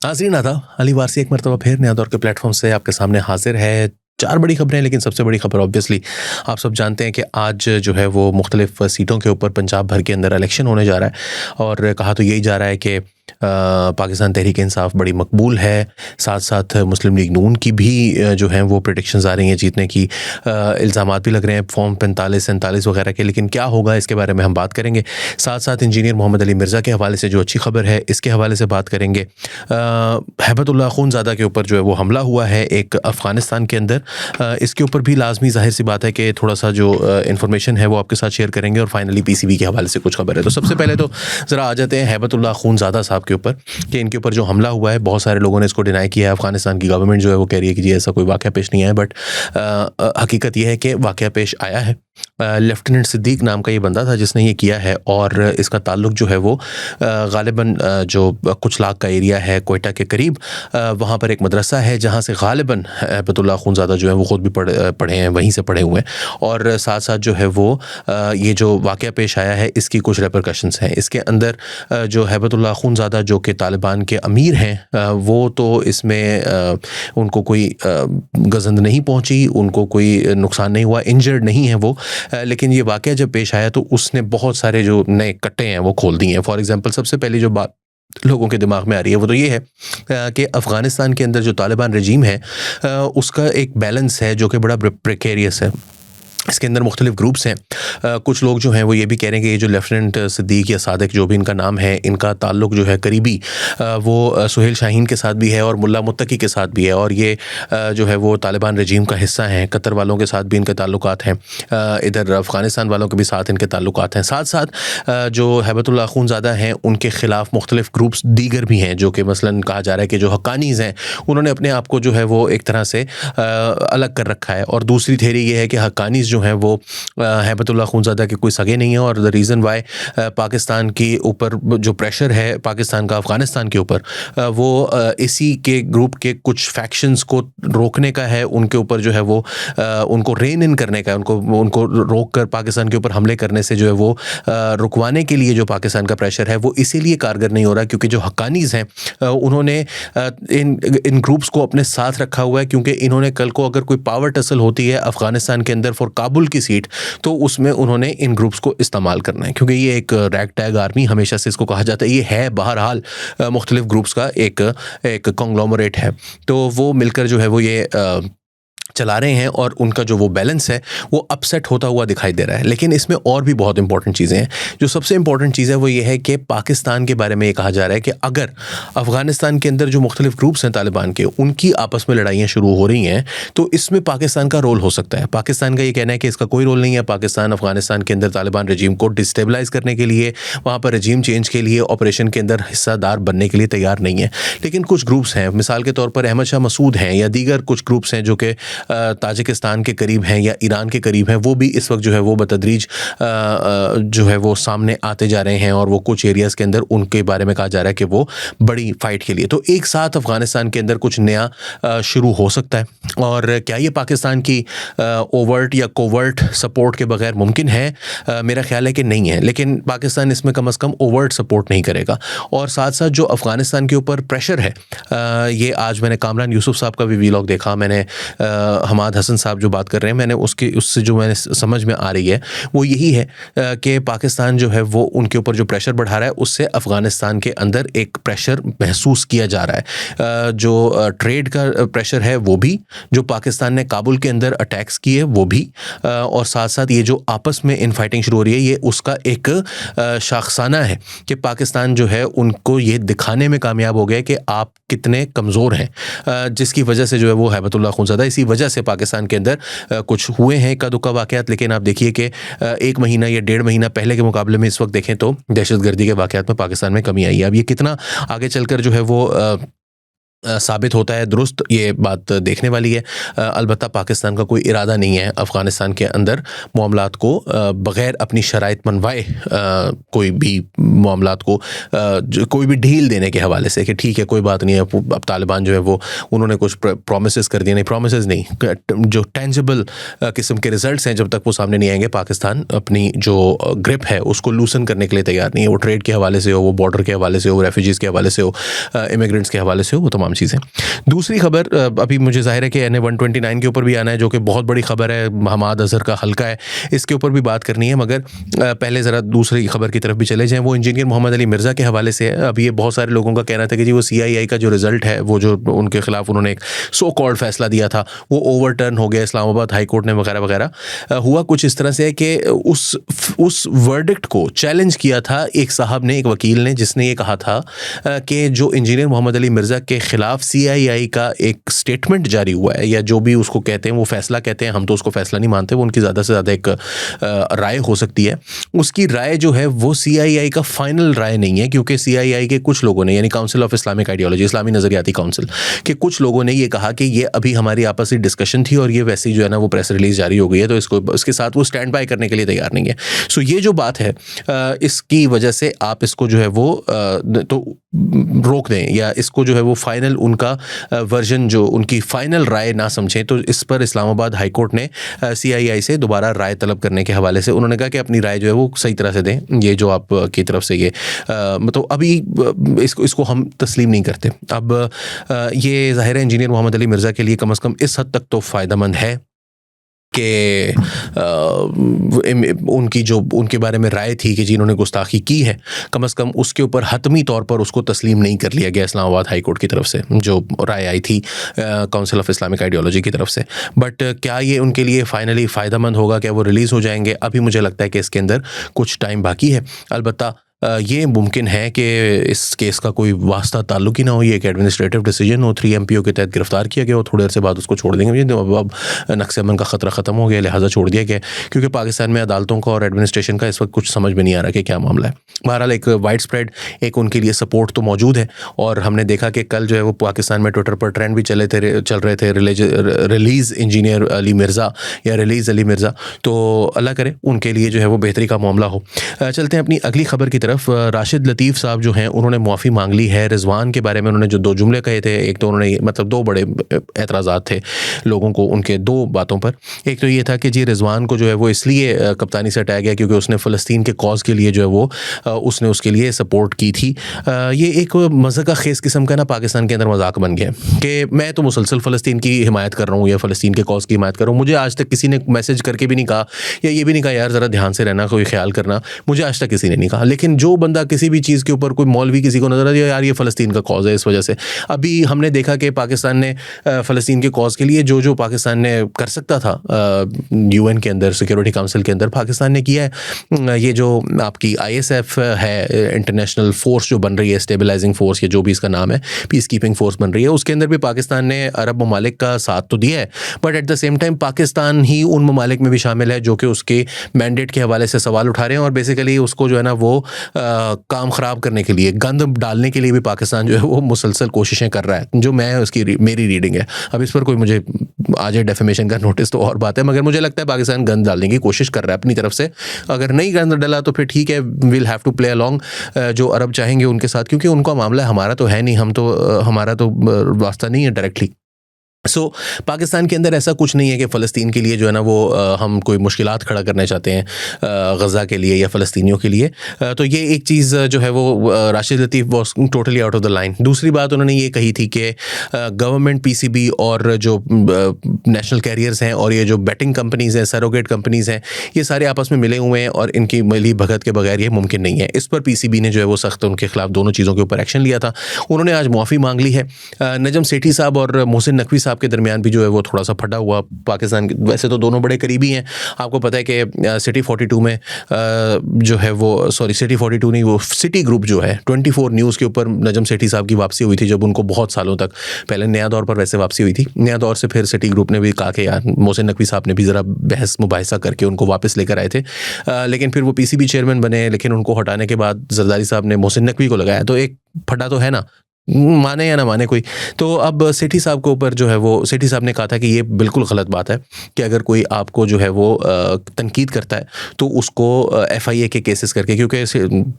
नाज़रीन आदाब, अली वारसी एक मरतबा फिर नया दौर के प्लेटफ़ॉर्म से आपके सामने हाज़िर है। 4 बड़ी खबरें, लेकिन सबसे बड़ी खबर ऑब्वियसली आप सब जानते हैं कि आज जो है वो मुख्तलिफ़ सीटों के ऊपर पंजाब भर के अंदर इलेक्शन होने जा रहा है और कहा तो यही जा रहा है कि पाकिस्तान तहरीक-ए-इंसाफ बड़ी मकबूल है। साथ-साथ मुस्लिम लीग नून की भी जो हैं वो प्रेडिक्शंस आ रही हैं जीतने की। इल्ज़ामात भी लग रहे हैं फॉर्म 45-47 वगैरह के, लेकिन क्या होगा इसके बारे में हम बात करेंगे। साथ-साथ इंजीनियर मोहम्मद अली मिर्ज़ा के हवाले से जो अच्छी खबर है, इसके हवाले से बात करेंगे। हैबतुल्लाह अख़ूनज़ादा के ऊपर जो है वो हमला हुआ है एक अफ़गानिस्तान के अंदर। इसके ऊपर भी लाज़मी ज़ाहिर-सी बात है कि थोड़ा-सा जो इन्फॉर्मेशन है वो आपके साथ शेयर करेंगे और फाइनली पीसीबी के हवाले से कुछ खबर है। तो सबसे पहले तो ज़रा आ जाते हैं हैबतुल्लाह अख़ूनज़ादा साहब के ऊपर कि इनके ऊपर जो हमला हुआ है, बहुत सारे लोगों ने इसको डिनाई किया है। अफ़गानिस्तान की गवर्नमेंट जो है वो कह रही है कि जी ऐसा कोई वाक़या पेश नहीं आया, बट हकीकत ये है कि वाक़या पेश आया है। लेफ्टिनेंट सिद्दीक नाम का ये बंदा था जिसने ये किया है और इसका ताल्लुक जो है वो ग़ालिबन जो कुछ लाख का एरिया है कोयटा के करीब, वहाँ पर एक मदरसा है जहाँ से ग़ालिबन हैबतुल्लाह अख़ूनज़ादा जो है वो ख़ुद भी पढ़े हैं, वहीं से पढ़े हुए हैं। और साथ-साथ जो है वो ये जो वाक़या पेश आया है इसकी कुछ रिपरकशंस हैं। इसके अंदर जो हैबतुल्लाह अख़ूनज़ादा जो कि तालिबान के अमीर हैं, वो तो इसमें उनको कोई गज़ंद नहीं पहुँची, उनको कोई नुकसान नहीं हुआ, इंजर्ड नहीं है वो। लेकिन ये वाक़या जब पेश आया तो उसने बहुत सारे जो नए कट्टे हैं वो खोल दिए हैं। फॉर एग्ज़ाम्पल सबसे पहली जो बात लोगों के दिमाग में आ रही है वो तो ये है कि अफ़गानिस्तान के अंदर जो तालिबान रजीम है उसका एक बैलेंस है जो कि बड़ा प्रिकेरियस है। इसके अंदर मुख्तलिफ ग्रुप्स हैं। कुछ लोग जो हैं वो ये भी कह रहे हैं कि ये जो लेफ्टिनेंट सिद्दीक या सादिक जो भी इनका नाम है, इनका ताल्लुक जो है करीबी वो सुहेल शाहीन के साथ भी है और मुल्ला मुत्तकी के साथ भी है और ये जो है वो तालिबान रजीम का हिस्सा हैं। कतर वालों के साथ भी इनके ताल्लुकात हैं, इधर अफ़गानिस्तान वालों के भी साथ इनके ताल्लुकात हैं। साथ-साथ जो हैबतुल्लाह अख़ूनज़ादा हैं उनके ख़िलाफ़ मुख्तलिफ ग्रुप्स दीगर भी हैं जो कि मसलन कहा जा रहा है कि जो हक्कानीज़ हैं उन्होंने अपने आप को जो है वो एक तरह से अलग कर रखा है। और दूसरी थियरी ये है कि हक्कानीज़ जो हैं वो हैबतुल्लाह अख़ूनज़ादा के कोई सगे नहीं हैं और द रीज़न वाई पाकिस्तान के ऊपर जो प्रेशर है पाकिस्तान का अफ़गानिस्तान के ऊपर, वो इसी के ग्रुप के कुछ फैक्शंस को रोकने का है, उनके ऊपर जो है वो उनको रेन इन करने का है, उनको रोक कर पाकिस्तान के ऊपर हमले करने से जो है वो रुकवाने के लिए जो पाकिस्तान का प्रेशर है वो इसीलिए कारगर नहीं हो रहा क्योंकि जो हक्कानीज़ हैं उन्होंने इन ग्रुप्स को अपने साथ रखा हुआ है, क्योंकि इन्होंने कल को अगर कोई पावर टसल होती है अफ़गानिस्तान के अंदर फॉर काबुल की सीट तो उसमें उन्होंने इन ग्रुप्स को इस्तेमाल करना है, क्योंकि ये एक रैग टैग आर्मी हमेशा से इसको कहा जाता है। ये है बहरहाल मुख्तलिफ ग्रुप्स का एक कॉन्ग्लोमरेट है, तो वो मिलकर जो है वो ये चला रहे हैं और उनका जो वो बैलेंस है वो अपसेट होता हुआ दिखाई दे रहा है। लेकिन इसमें और भी बहुत इंपॉर्टेंट चीज़ें हैं। जो सबसे इंपॉर्टेंट चीज़ है वो ये है कि पाकिस्तान के बारे में ये कहा जा रहा है कि अगर अफ़गानिस्तान के अंदर जो मुख्तलिफ ग्रुप्स हैं तालिबान के, उनकी आपस में लड़ाइयाँ शुरू हो रही हैं तो इसमें पाकिस्तान का रोल हो सकता है। पाकिस्तान का ये कहना है कि इसका कोई रोल नहीं है। पाकिस्तान अफ़गानिस्तान के अंदर तालिबान रजीम को डिस्टेबलाइज़ करने के लिए, वहाँ पर रजीम चेंज के लिए, ऑपरेशन के अंदर हिस्सादार बनने के लिए तैयार नहीं है। लेकिन कुछ ग्रुप्स हैं, मिसाल के तौर पर अहमद शाह मसूद हैं या दीगर कुछ ग्रुप्स हैं जो कि ताजिकिस्तान के करीब हैं या ईरान के करीब हैं, वो भी इस वक्त जो है वो बतदरीज जो है वो सामने आते जा रहे हैं और वो कुछ एरियाज़ के अंदर उनके बारे में कहा जा रहा है कि वो बड़ी फाइट के लिए, तो एक साथ अफ़गानिस्तान के अंदर कुछ नया शुरू हो सकता है। और क्या ये पाकिस्तान की ओवर्ट या कोवर्ट सपोर्ट के बगैर मुमकिन है? मेरा ख्याल है कि नहीं है, लेकिन पाकिस्तान इसमें कम अज़ कम ओवर्ट सपोर्ट नहीं करेगा। और साथ साथ जो अफ़गानिस्तान के ऊपर प्रेशर है, ये आज मैंने कामरान यूसुफ साहब का भी वीलॉग देखा, मैंने हमाद हसन साहब जो बात कर रहे हैं, मैंने उससे जो मैंने समझ में आ रही है वो यही है कि पाकिस्तान जो है वो उनके ऊपर जो प्रेशर बढ़ा रहा है उससे अफ़गानिस्तान के अंदर एक प्रेशर महसूस किया जा रहा है। जो ट्रेड का प्रेशर है वो भी, जो पाकिस्तान ने काबुल के अंदर अटैक्स किए वो भी, और साथ साथ ये जो आपस में इन फाइटिंग शुरू हो रही है ये उसका एक शाखसाना है कि पाकिस्तान जो है उनको ये दिखाने में कामयाब हो गया कि आप कितने कमज़ोर हैं, जिसकी वजह से जो है वो हैबतुल्लाह अख़ूनज़ादा, इसी वजह से पाकिस्तान के अंदर कुछ हुए हैं इक्का दुक्का वाक़यात। लेकिन आप देखिए कि 1 महीना या 1.5 महीना पहले के मुकाबले में इस वक्त देखें तो दहशतगर्दी के वाक़यात में पाकिस्तान में कमी आई है। अब ये कितना आगे चलकर जो है वो साबित होता है दुरुस्त, ये बात देखने वाली है। अलबत्ता पाकिस्तान का कोई इरादा नहीं है अफ़गानिस्तान के अंदर मामलात को बग़ैर अपनी शराइत मनवाए कोई भी मामलात को कोई भी ढील देने के हवाले से कि ठीक है कोई बात नहीं है, अब तालिबान जो है वो उन्होंने कुछ प्रोमिसेस कर दिए, नहीं प्रोमिसेस नहीं, जो टेंजिबल किस्म के रिजल्ट्स हैं जब तक वो सामने नहीं आएंगे पाकिस्तान अपनी जो ग्रिप है उसको लूसन करने के लिए तैयार नहीं है। वो ट्रेड के हवाले से हो, वो बॉर्डर के हवाले से हो, रेफ्यूजीज़ के हवाले से हो, इमिग्रेंट्स के हवाले से हो, वो तमाम चीज़ें। दूसरी खबर अभी मुझे ज़ाहिर है कि NA-129 के ऊपर भी आना है, जो कि बहुत बड़ी खबर है, हमाद अज़हर का हल्का है, इसके ऊपर भी बात करनी है, मगर पहले ज़रा दूसरी खबर की तरफ भी चले जाएँ। वो इंजीनियर मोहम्मद अली मिर्ज़ा के हवाले से है। अब ये बहुत सारे लोगों का कहना था कि जी वो CII का जो रिज़ल्ट है, वो जो उनके खिलाफ उन्होंने एक सो कॉल्ड फैसला दिया था, वो ओवरटर्न हो गया इस्लामाबाद हाई कोर्ट ने वगैरह वगैरह। हुआ कुछ इस तरह से है कि उस वर्डिक्ट को चैलेंज किया था एक साहब ने, एक वकील ने, जिसने ये कहा था कि जो इंजीनियर मोहम्मद अली मिर्ज़ा के खिलाफ CII का एक स्टेटमेंट जारी हुआ है, या जो भी उसको कहते हैं, वो फैसला कहते हैं, हम तो उसको फैसला नहीं मानते, वो उनकी ज़्यादा से ज़्यादा एक राय हो सकती है। उसकी राय जो है वो CII का फाइनल राय नहीं है, क्योंकि CII के कुछ लोगों ने, यानी काउंसिल ऑफ इस्लामिक आइडियोलॉजी, इस्लामी नज़रियाती काउंसिल के कुछ लोगों ने ये कहा कि ये अभी हमारी आपसी डिस्कशन थी और ये वैसे ही जो है ना वो प्रेस रिलीज जारी हो गई है, तो इसके साथ वो स्टैंड बाय करने के लिए तैयार नहीं है। सो ये जो बात है इसकी वजह से आप इसको जो है वो तो रोक दें, या इसको जो है वो फाइनल उनका वर्जन, जो उनकी फाइनल राय ना समझें। तो इस पर इस्लामाबाद हाई कोर्ट ने CII से दोबारा राय तलब करने के हवाले से उन्होंने कहा कि अपनी राय जो है वो सही तरह से दें। ये जो आप की तरफ से ये मतलब अभी इसको हम तस्लीम नहीं करते। अब ये ज़ाहिर है इंजीनियर मोहम्मद अली मिर्ज़ा के लिए कम से कम इस हद तक तो फ़ायदेमंद है कि उनकी जो उनके बारे में राय थी कि जिन्होंने गुस्ताखी की है, कम से कम उसके ऊपर हतमी तौर पर उसको तस्लीम नहीं कर लिया गया इस्लामाबाद हाई कोर्ट की तरफ से, जो राय आई थी काउंसिल ऑफ इस्लामिक आइडियोलॉजी की तरफ से। बट क्या ये उनके लिए फ़ाइनली फ़ायदेमंद होगा, क्या वो रिलीज़ हो जाएंगे? अभी मुझे लगता है कि इसके अंदर कुछ टाइम बाकी है। अलबत्ता ये मुमकिन है कि इस केस का कोई वास्ता ताल्लुक ही ना हो, ये एक एडमिनिस्ट्रेटिव डिसीजन हो, 3 MPO के तहत गिरफ्तार किया गया हो, थोड़ी देर से बाद उसको छोड़ देंगे, अब नक्स अमन का ख़तरा ख़त्म हो गया, लिहाजा छोड़ दिया गया, क्योंकि पाकिस्तान में अदालतों का और एडमिनिस्ट्रेशन का इस वक्त कुछ समझ में नहीं आ रहा कि क्या मामला है। बहरहाल एक वाइड स्प्रेड एक उनके लिए सपोर्ट तो मौजूद है, और हमने देखा कि कल जो है वो पाकिस्तान में ट्विटर पर ट्रेंड भी चल रहे थे रिलीज़ इंजीनियर अली मिर्ज़ा या रिलीज़ अली मिर्ज़ा। तो अल्लाह करे उनके लिए जो है वो बेहतरी का मामला हो। चलते हैं अपनी अगली खबर की तरफ। राशिद लतीफ़ साहब जो हैं उन्होंने मुआफ़ी मांग ली है रिजवान के बारे में। उन्होंने जो 2 जुमले कहे थे, एक तो उन्होंने मतलब 2 बड़े एतराज़ात थे लोगों को उनके 2 बातों पर। एक तो ये था कि जी रिजवान को जो है वो इसलिए कप्तानी से हटाया गया क्योंकि उसने फ़लस्तीन के कॉज़ के लिए जो है वो उसने उसके लिए सपोर्ट की थी। ये एक मज़ाक़ खेज़ किस्म का ना पाकिस्तान के अंदर मजाक बन गया कि मैं तो मुसलसल फ़लस्तीन की हिमायत कर रहा हूँ या फ़लस्तीन के कॉज़ की हिमायत कर रहा हूँ। मुझे आज तक किसी ने मैसेज करके भी नहीं कहा या ये भी नहीं कहा यार ज़रा ध्यान से रहना, कोई ख्याल करना, मुझे आज तक किसी ने नहीं कहा। लेकिन जो बंदा किसी भी चीज़ के ऊपर, कोई मौलवी किसी को नजर आ दिया यार ये फ़लस्तीन का कॉज़ है, इस वजह से अभी हमने देखा कि पाकिस्तान ने फ़लस्तीन के कॉज़ के लिए जो पाकिस्तान ने कर सकता था UN के अंदर, सिक्योरिटी काउंसिल के अंदर, पाकिस्तान ने किया है। ये जो आपकी ISF है, इंटरनेशनल फोर्स जो बन रही है, स्टेबलाइजिंग फोर्स या जो भी इसका नाम है, पीस कीपिंग फोर्स बन रही है, उसके अंदर भी पाकिस्तान ने अरब ममालिक का साथ तो दिया है, but at the same time Pakistan ही उन ममालिक में भी शामिल है जो कि उसके मैंडेट के हवाले से सवाल उठा रहे हैं, और बेसिकली उसको जो है ना वो काम ख़राब करने के लिए, गंद डालने के लिए भी पाकिस्तान जो है वो मुसलसल कोशिशें कर रहा है, जो मैं उसकी मेरी रीडिंग है। अब इस पर कोई मुझे आ जाए डेफेमेशन का नोटिस तो और बात है, मगर मुझे लगता है पाकिस्तान गंद डालने की कोशिश कर रहा है अपनी तरफ से। अगर नहीं गंद डाला तो फिर ठीक है, will have to play along जो अरब चाहेंगे उनके साथ, क्योंकि उनका मामला है, हमारा तो है नहीं, हम तो हमारा तो वास्ता नहीं है डायरेक्टली। पाकिस्तान के अंदर ऐसा कुछ नहीं है कि फ़लस्तीन के लिए जो है ना वो हम कोई मुश्किलात खड़ा करना चाहते हैं गज़ा के लिए या फ़लस्तीनियों के लिए। तो ये एक चीज़ जो है वो Rashid Latif was totally out of the line. दूसरी बात उन्होंने ये कही थी कि गवर्नमेंट PCB और जो नेशनल कैरियर्स हैं और ये जो बेटिंग कंपनीज़ हैं, सरोगेट कंपनीज़ हैं, ये सारे आपस में मिले हुए हैं और इनकी मिली भगत के बगैर ये मुमकिन नहीं है। इस पर PCB ने जो है वो सख्त उनके खिलाफ दोनों चीज़ों के ऊपर एक्शन लिया था। उन्होंने आज मुआफ़ी मांग ली है। नजम सेठी साहब और मोहसिन नकवी साहब के दरमियान भी जो है वो थोड़ा सा फटा हुआ पाकिस्तान, वैसे तो दोनों बड़े करीबी हैं। आपको पता है कि सिटी 42 में जो है वो सिटी 42 नहीं, वो सिटी ग्रुप जो है 24 न्यूज़ के ऊपर नजम सेठी साहब की वापसी हुई थी, जब उनको बहुत सालों तक, पहले नया दौर पर वैसे वापसी हुई थी, नया दौर से फिर सिटी ग्रुप ने भी कहा कि यार मोहसिन नकवी साहब ने भी ज़रा बहस मुबाहिसा करके उनको वापस लेकर आए थे। लेकिन फिर वो PCB चेयरमैन बने, लेकिन उनको हटाने के बाद जरदारी साहब ने मोहसिन नकवी को लगाया, तो एक फटा तो है ना। माने या ना माने कोई। तो अब सेठी साहब के ऊपर जो है वो सेठी साहब ने कहा था कि ये बिल्कुल गलत बात है कि अगर कोई आपको जो है वो तनकीद करता है तो उसको एफआईए के केसेस करके, क्योंकि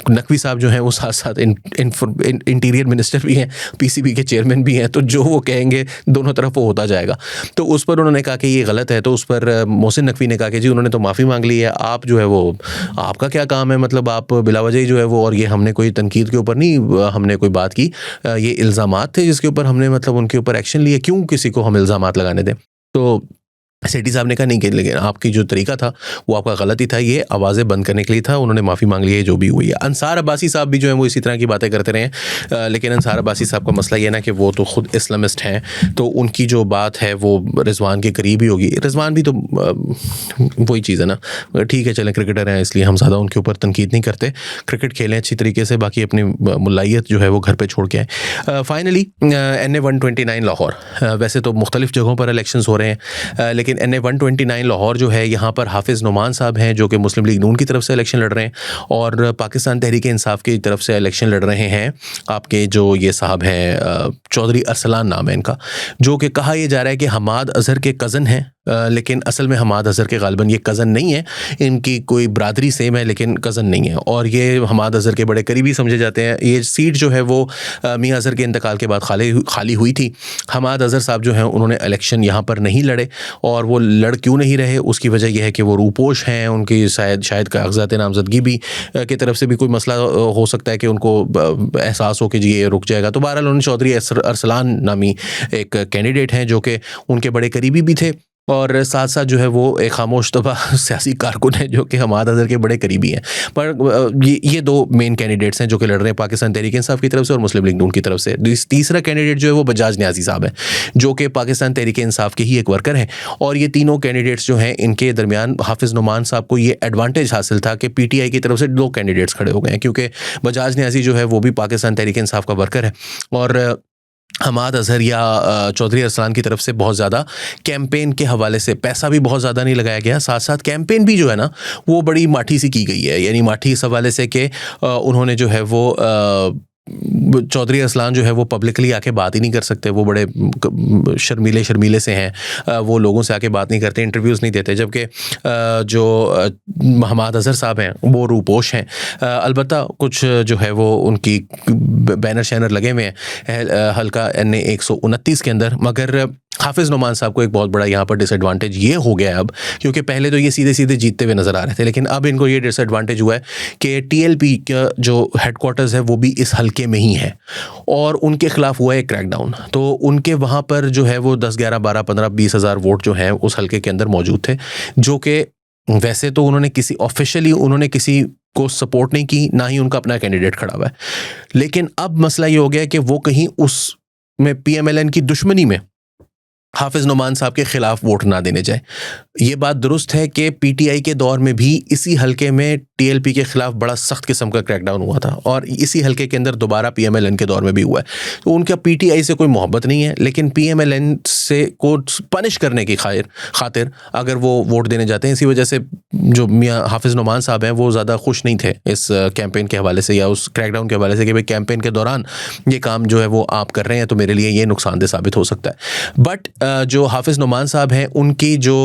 नकवी साहब जो हैं वो साथ साथ इंटीरियर मिनिस्टर भी हैं, पीसीबी के चेयरमैन भी हैं, तो जो वो कहेंगे दोनों तरफ वो होता जाएगा। तो उस पर उन्होंने कहा कि ये गलत है। तो उस पर मोहसिन नकवी ने कहा कि जी उन्होंने तो माफ़ी मांग ली है, आप जो है वो आपका क्या काम है, मतलब आप बिलावजह ही जो है वो, और ये हमने कोई तनकीद के ऊपर नहीं हमने कोई बात की, ये इल्ज़ामात थे जिसके ऊपर हमने मतलब उनके ऊपर एक्शन लिए, क्यों किसी को हम इल्ज़ामात लगाने दें। तो सेठी साहब ने कहा नहीं कि लेकिन आपकी जो तरीका था वो आपका गलत ही था, ये आवाज़ें बंद करने के लिए था, उन्होंने माफ़ी मांग ली है जो भी हुई है। अंसार अब्बासी साहब भी जो है वो इसी तरह की बातें करते रहे हैं, लेकिन अंसार अब्बासी साहब का मसला ये ना कि वो तो खुद इस्लामिस्ट हैं, तो उनकी जो बात है वो रिजवान के करीब ही होगी। रिजवान भी तो वही चीज़ है ना, ठीक है चलें क्रिकेटर हैं इसलिए हम ज़्यादा उनके ऊपर तनकीद नहीं करते, क्रिकेट खेलें अच्छी तरीके से, बाकी अपनी मुलायत जो है वो घर पर छोड़ के आए। फाइनली NA-129 लाहौर, वैसे तो मुख्तलिफ जगहों पर इलेक्शंस हो रहे हैं, लेकिन NA-129 लाहौर जो है यहाँ पर हाफिज़ नुमान साहब हैं जो कि मुस्लिम लीग नून की तरफ से इलेक्शन लड़ रहे हैं, और पाकिस्तान तहरीक इंसाफ की तरफ से इलेक्शन लड़ रहे हैं आपके जो ये साहब हैं चौधरी अरसलान नाम है इनका, जो कि कहा यह जा रहा है कि हमाद अजहर के कज़न हैं, लेकिन असल में हमाद अजहर के गालिबन ये कज़न नहीं है, इनकी कोई बरादरी सेम है लेकिन कज़न नहीं है, और ये हमाद अजहर के बड़े करीबी समझे जाते हैं। ये सीट जो है वो मियां अजहर के इंतकाल के बाद खाली हुई थी। हमाद अजहर साहब जो हैं उन्होंने इलेक्शन यहाँ पर नहीं लड़े, और वो लड़ क्यों नहीं रहे उसकी वजह यह है कि वो रूपोश हैं, उनकी शायद कागजात नामजदगी भी की तरफ से भी कोई मसला हो सकता है कि उनको एहसास हो कि जी ये रुक जाएगा। तो बहरहाल उन्होंने चौधरी अरसलान नामी एक कैंडिडेट हैं जो कि उनके बड़े करीबी भी थे, और साथ साथ जो है वो एक खामोश तबा सियासी कारकुन है जो कि हमाद अजहर के बड़े करीबी हैं। पर ये दो मेन कैंडिडेट्स हैं जो कि लड़ रहे हैं पाकिस्तान तहरीक इंसाफ की तरफ से और मुस्लिम लीग नून की तरफ से। तीसरा कैंडिडेट जो है वो बजाज न्याजी साहब है जो कि पाकिस्तान तहरीक इंसाफ के ही एक वर्कर हैं, और ये तीनों कैंडिडेट्स जो हैं इनके दरमियान हाफिज़ नुमान साहब को ये एडवांटेज हासिल था कि पीटीआई की तरफ से दो कैंडिडेट्स खड़े हो गए हैं, क्योंकि बजाज न्याजी जो है वो भी पाकिस्तान तहरीक इंसाफ का वर्कर है, और हमाद अजहर या चौधरी अरसलान की तरफ से बहुत ज़्यादा कैंपेन के हवाले से पैसा भी बहुत ज़्यादा नहीं लगाया गया, साथ साथ कैंपेन भी जो है ना वो बड़ी माठी सी की गई है, यानी माठी इस हवाले से कि उन्होंने जो है वो चौधरी अरसलान जो है वो पब्लिकली आके बात ही नहीं कर सकते, वो बड़े शर्मीले से हैं, वो लोगों से आके बात नहीं करते, इंटरव्यूज़ नहीं देते, जबकि जो हमाद अजहर साहब हैं वो रूपोश हैं। अलबत्ता कुछ जो है वो उनकी बैनर शैनर लगे हुए हैं हल्का NA-129 के अंदर, मगर हाफिज़ नुमान साहब को एक बहुत बड़ा यहाँ पर डिसएडवांटेज ये हो गया है अब, क्योंकि पहले तो ये सीधे सीधे जीतते हुए नज़र आ रहे थे, लेकिन अब इनको ये डिसएडवांटेज हुआ है कि टीएलपी का जो हेडक्वार्टर्स है वो भी इस हल्के में ही है, और उनके खिलाफ हुआ है क्रैकडाउन। तो उनके वहाँ पर जो है वो 10, 11, 12, 15, 20 हज़ार वोट जो हैं उस हल्के के अंदर मौजूद थे, जो कि वैसे तो उन्होंने किसी को सपोर्ट नहीं की, ना ही उनका अपना कैंडिडेट खड़ा हुआ है, लेकिन अब मसला ये हो गया है कि वो कहीं उसमें PMLN की दुश्मनी में हाफिज़ नुमान साहब के खिलाफ वोट ना देने जाए। ये बात दुरुस्त है कि पीटीआई के दौर में भी इसी हलके में टीएलपी के खिलाफ बड़ा सख्त किस्म का क्रैकडाउन हुआ था, और इसी हलके के अंदर दोबारा PMLN के दौर में भी हुआ है। तो उनका पीटीआई से कोई मोहब्बत नहीं है, लेकिन PMLN से को पनिश करने की खातिर अगर वो वोट देने जाते हैं, इसी वजह से जो मियाँ हाफिज़ नुमान साहब हैं वो ज़्यादा खुश नहीं थे इस कैंपेन के हवाले से या उस क्रैकडाउन के हवाले से कि भाई कैंपेन के दौरान ये काम जो है वो आप कर रहे हैं तो मेरे लिए ये नुकसानदेह साबित हो सकता है। बट जो हाफिज़ नुमान साहब हैं उनकी जो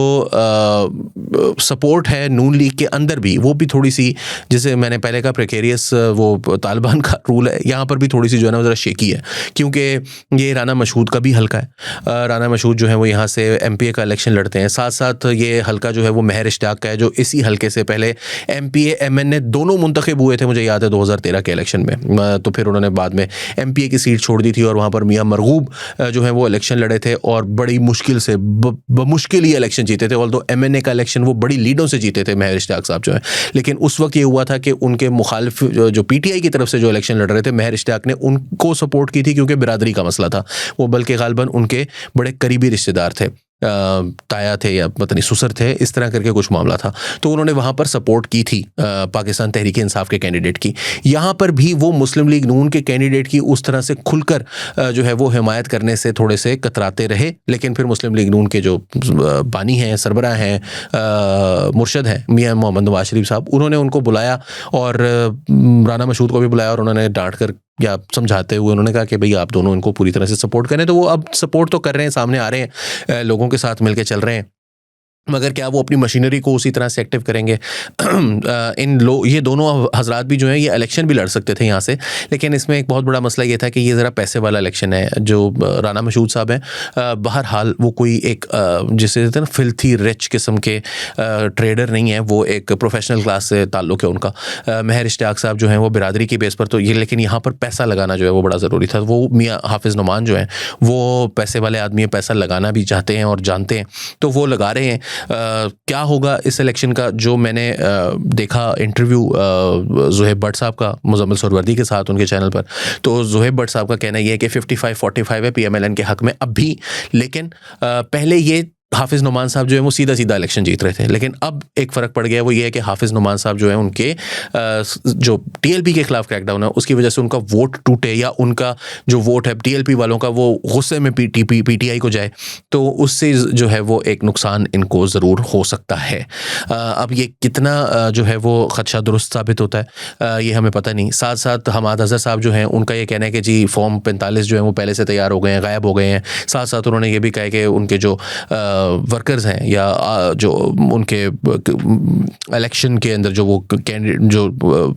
सपोर्ट है नून लीग के अंदर भी, वो भी थोड़ी सी, जैसे मैंने पहले कहा प्रेकेरियस वो तालिबान का रूल है, यहाँ पर भी थोड़ी सी जो है ना ज़रा शेकी है, क्योंकि ये राना मशहूद का भी हल्का है। राना मशहूद जो है वो यहाँ से MPA का इलेक्शन लड़ते हैं, साथ साथ ये हल्का जो है वो महर इश्तियाक का है, जो इसी हल्के से पहले MPA MNA दोनों मुंतखब हुए थे, मुझे याद है 2013 के इलेक्शन में। तो फिर उन्होंने बाद में MPA की सीट छोड़ दी थी और वहाँ पर मियाँ मरगूब जो है वो इलेक्शन लड़े थे और बड़ी मुश्किल से बमुश्किल ही इलेक्शन जीते थे। ऑल्दो MNA का इलेक्शन वो बड़ी लीडों से जीते थे महर इश्तियाक साहब जो है, लेकिन उस वक्त ये हुआ था कि उनके मुखालिफ जो PTI की तरफ से जो इलेक्शन लड़ रहे थे महर इश्तियाक ने उनको सपोर्ट की थी, क्योंकि बिरादरी का मसला था वो, बल्कि गालिबन उनके बड़े करीबी रिश्तेदार थे, ताया थे या पता नहीं ससुर थे, इस तरह करके कुछ मामला था। तो उन्होंने वहाँ पर सपोर्ट की थी पाकिस्तान तहरीक इंसाफ के कैंडिडेट की। यहाँ पर भी वो मुस्लिम लीग नून के कैंडिडेट की उस तरह से खुलकर जो है वो हिमायत करने से थोड़े से कतराते रहे, लेकिन फिर मुस्लिम लीग नून के जो बानी हैं, सरबराह हैं, मुर्शद हैं मियाँ मोहम्मद नवाज शरीफ साहब, उन्होंने उनको बुलाया और राना मशहूद को भी बुलाया और उन्होंने डांट कर या समझाते हुए उन्होंने कहा कि भई आप दोनों इनको पूरी तरह से सपोर्ट करें, तो वो अब सपोर्ट तो कर रहे हैं, सामने आ रहे हैं, लोगों के साथ मिलके चल रहे हैं। मगर क्या वो अपनी मशीनरी को उसी तरह से एक्टिव करेंगे? ये दोनों हज़रात भी जो हैं, ये इलेक्शन भी लड़ सकते थे यहाँ से, लेकिन इसमें एक बहुत बड़ा मसला ये था कि ये ज़रा पैसे वाला इलेक्शन है। जो राना मशहूद साहब हैं, बहरहाल वो कोई एक जिसे कहते हैं ना फिल्थी रिच किस्म के ट्रेडर नहीं है, वो एक प्रोफेशनल क्लास से ताल्लुक़ है उनका। महर इश्तियाक साहब जो हैं वो बिरादरी की बेस पर तो ये, लेकिन यहाँ पर पैसा लगाना जो है वो बड़ा ज़रूरी था। वो मियाँ हाफिज़ नुमान जो हैं, वो पैसे वाले आदमी हैं, पैसा लगाना भी चाहते हैं और जानते हैं, तो वो लगा रहे हैं। क्या होगा इस इलेक्शन का, जो मैंने देखा इंटरव्यू ज़ुहैब भट्ट साहब का मुज़म्मिल सुहरवर्दी के साथ उनके चैनल पर, तो ज़ुहैब भट्ट साहब का कहना ये है कि 55-45 है पीएमएलएन के हक में अब भी। लेकिन पहले ये हाफिज़ नुमान साहब जो है वो सीधा सीधा इलेक्शन जीत रहे थे, लेकिन अब एक फ़र्क पड़ गया, वो ये है कि हाफिज़ नुमान साहब जो है उनके जो टीएलपी के खिलाफ क्रैकडाउन है उसकी वजह से उनका वोट टूटे, या उनका जो वोट है टीएलपी वालों का वो गुस्से में पीटीआई को जाए, तो उससे जो है वो एक नुकसान इनको ज़रूर हो सकता है। अब ये कितना जो है वो खदशा दुरुस्त साबित होता है, ये हमें पता नहीं। साथ साथ हमाद अज़हर साहब जो हैं, उनका ये कहना है कि जी फॉर्म 45 जो है वो पहले से तैयार हो गए हैं, गायब हो गए हैं। साथ साथ उन्होंने ये भी कहा कि उनके जो वर्कर्स हैं या जो उनके इलेक्शन के अंदर जो वो कैंडिडेट जो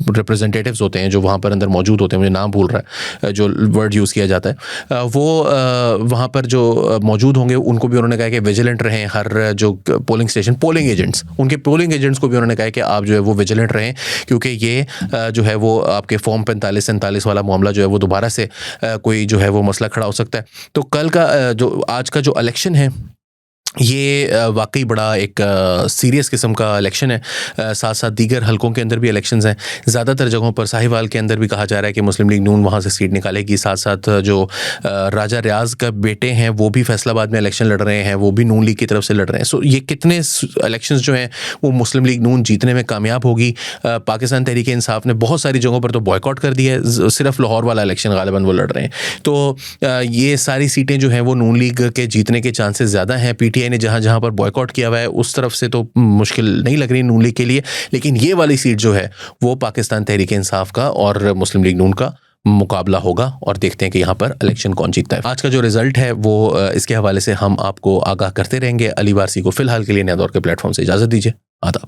रिप्रेजेंटेटिव्स होते हैं जो वहाँ पर अंदर मौजूद होते हैं, मुझे नाम भूल रहा है जो वर्ड यूज़ किया जाता है, वो वहाँ पर जो मौजूद होंगे उनको भी उन्होंने कहा कि विजिलेंट रहें। हर जो पोलिंग स्टेशन पोलिंग एजेंट्स को भी उन्होंने कहा कि आप जो है वो विजिलेंट रहें, क्योंकि ये जो है वो आपके फॉर्म 45-47 वाला मामला जो है वो दोबारा से कोई जो है वो मसला खड़ा हो सकता है। तो कल का जो आज का जो इलेक्शन है ये वाकई बड़ा एक सीरियस किस्म का इलेक्शन है। साथ साथ दीगर हलकों के अंदर भी इलेक्शंस हैं। ज़्यादातर जगहों पर साहिवाल के अंदर भी कहा जा रहा है कि मुस्लिम लीग नून वहाँ से सीट निकालेगी। साथ साथ जो राजा रियाज का बेटे हैं वो भी फैसलाबाद में इलेक्शन लड़ रहे हैं, वो भी नून लीग की तरफ से लड़ रहे हैं। सो ये कितने इलेक्शंस जो हैं वो मुस्लिम लीग नून जीतने में कामयाब होगी। पाकिस्तान तहरीक इंसाफ ने बहुत सारी जगहों पर तो बॉयकॉट कर दिया है, सिर्फ लाहौर वाला इलेक्शन गालिबन वो लड़ रहे हैं। तो ये सारी सीटें जो हैं वो नून लीग के जीतने के चांसेस ज़्यादा हैं। पीटीआई ने जहाँ जहाँ पर बॉयकॉट किया हुआ है उस तरफ से तो मुश्किल नहीं लग रही नून लीग के लिए, लेकिन ये वाली सीट जो है वो पाकिस्तान तहरीक इंसाफ का और मुस्लिम लीग नून का मुकाबला होगा, और देखते हैं कि यहाँ पर इलेक्शन कौन जीतता है। आज का जो रिजल्ट है वो इसके हवाले से हम आपको आगाह करते रहेंगे। अली वारसी को फिलहाल के लिए नया दौर के प्लेटफॉर्म से इजाज़त दीजिए। आदाब।